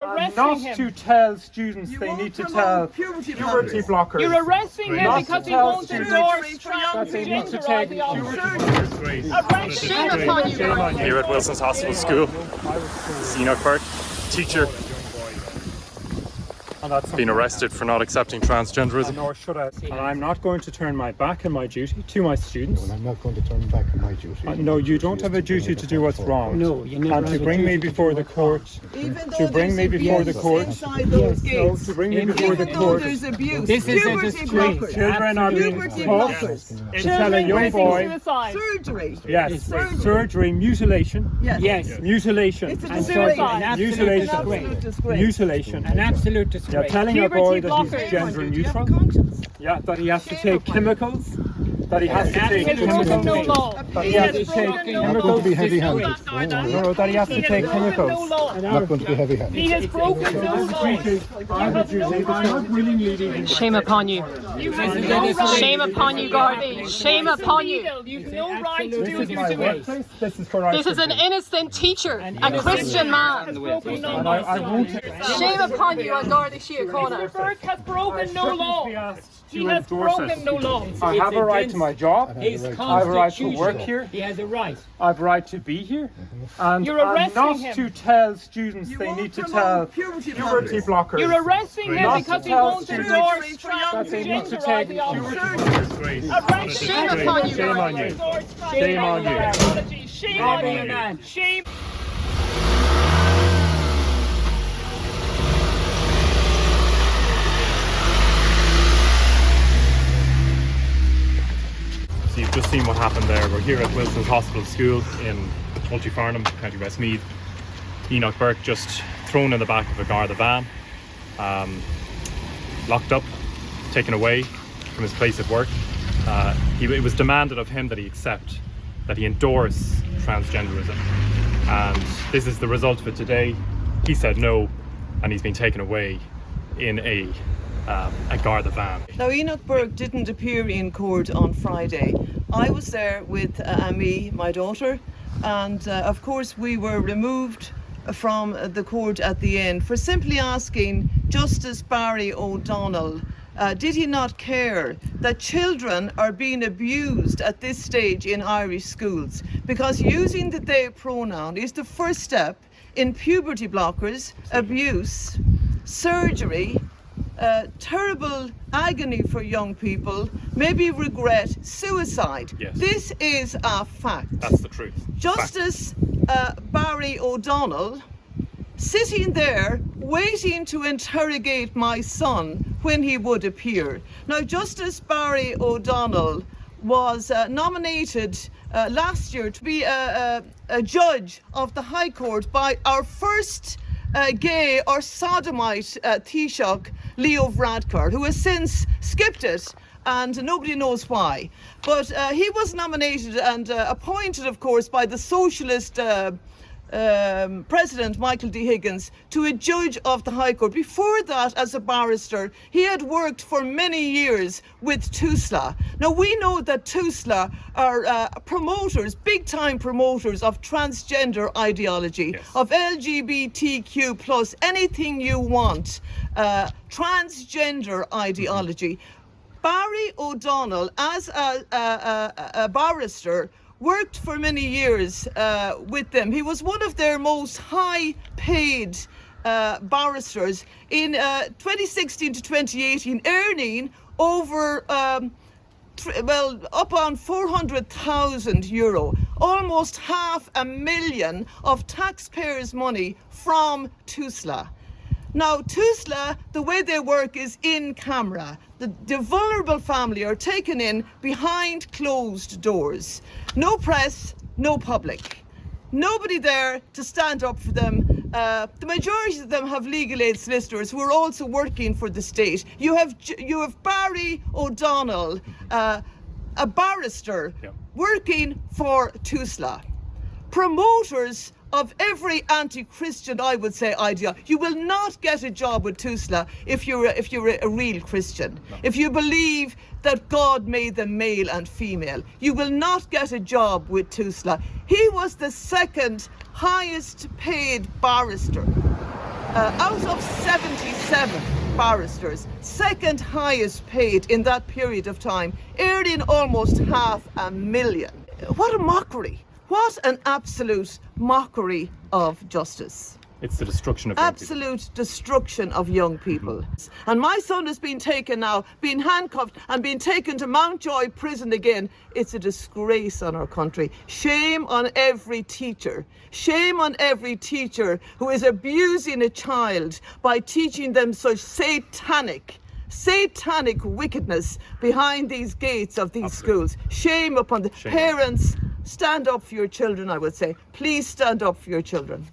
Not to tell students they need to tell puberty blockers. You're arresting him because he won't endorse transgender ideology. Shame upon you. Here at Wilson's Hospital School, Enoch Burke, teacher, been arrested for not accepting transgenderism. Nor should I. And I'm not going to turn my back on my duty to my students. No, I'm not going to turn back on my duty. No, you don't have a duty to do what's wrong. No, you never and to have a bring me duty before to the do court. Even To bring me before the court. Inside those gates. To bring me before the Even though court. there's abuse. This is a Puberty disgrace. blockers. Children are being Puberty taught blockers. to tell a young boy. Suicide. Surgery. Yes, Surgery. surgery, mutilation. Yes. Mutilation. It's a And disgrace. suicide. An Mutilation. absolute disgrace. Mutilation. An absolute You're disgrace. telling a boy that he's blockers. gender Do you have neutral. conscience? Yeah, that he has to Shame take upon chemicals. That he has to take He has chemicals. broken no law. That he He has has to take broken no chemicals. law. Don't be heavy-handed. No, that he has to He take has broken no chemicals. law. I'm not going to be heavy-handed. He has broken no law. Shame upon you. You have no right. Shame upon you, Gardaí. Shame upon you. You've no right to do what This is you're my doing. workplace. This is where I This is an innocent teacher, a Christian man. Broken no And law. I won't. Shame upon you, Gardaí Síochána. Mr. Burke has broken no law. He has endorse broken it. no law. I have a right to my job. His I have a right to work constitution. here. He has a right. I have a right to be here. And You're arresting not him. to tell students they need to tell puberty puberty blockers. You're arresting him Not because to he tell won't students endorse that they need to transgender take ideology. Shame upon you. Shame on you. Shame on you. Shame on you, man. Shame. So you've just seen what happened there. We're here at Wilson's Hospital School in Multyfarnham, County Westmeath. Enoch Burke just thrown in the back of a Garda van, locked up, taken away from his place at work. It was demanded of him that he accept, that he endorse transgenderism. And this is the result of it today. He said no, and he's been taken away in a Garda van. Now, Enoch Burke didn't appear in court on Friday. I was there with Amy, my daughter, and of course we were removed from the court at the end for simply asking Justice Barry O'Donnell, did he not care that children are being abused at this stage in Irish schools? Because using the they pronoun is the first step in puberty blockers, abuse, surgery, terrible agony for young people, maybe regret, suicide. Yes. This is a fact. That's the truth. Justice Barry O'Donnell sitting there waiting to interrogate my son when he would appear. Now, Justice Barry O'Donnell was nominated last year to be a judge of the High Court by our first gay or sodomite Taoiseach, Leo Varadkar, who has since skipped it and nobody knows why. But he was nominated and appointed, of course, by the socialist President Michael D. Higgins to a judge of the High Court. Before that, as a barrister, he had worked for many years with TUSLA. Now, we know that TUSLA are promoters, big-time promoters of transgender ideology, Yes. of LGBTQ plus, anything you want, transgender ideology. Barry O'Donnell, as a barrister, worked for many years with them. He was one of their most high-paid barristers in 2016 to 2018, earning over up on €400,000, almost $500,000 of taxpayers' money from TUSLA. Now, TUSLA, the way they work is in camera. The vulnerable family are taken in behind closed doors. No press, no public. Nobody there to stand up for them. The majority of them have legal aid solicitors who are also working for the state. You have Barry O'Donnell, a barrister, working for TUSLA. Promoters of every anti-Christian, I would say, idea. You will not get a job with TUSLA if you're a real Christian. No. If you believe that God made them male and female, you will not get a job with TUSLA. He was the second highest paid barrister out of 77 barristers, second highest paid in that period of time, earning almost $500,000. What a mockery. What an absolute mockery of justice. It's the destruction of young Absolute destruction of young people. And my son has been taken now, being handcuffed and being taken to Mountjoy prison again. It's a disgrace on our country. Shame on every teacher. Shame on every teacher who is abusing a child by teaching them such satanic wickedness behind these gates of these schools. Shame upon the parents. Stand up for your children, I would say. Please stand up for your children.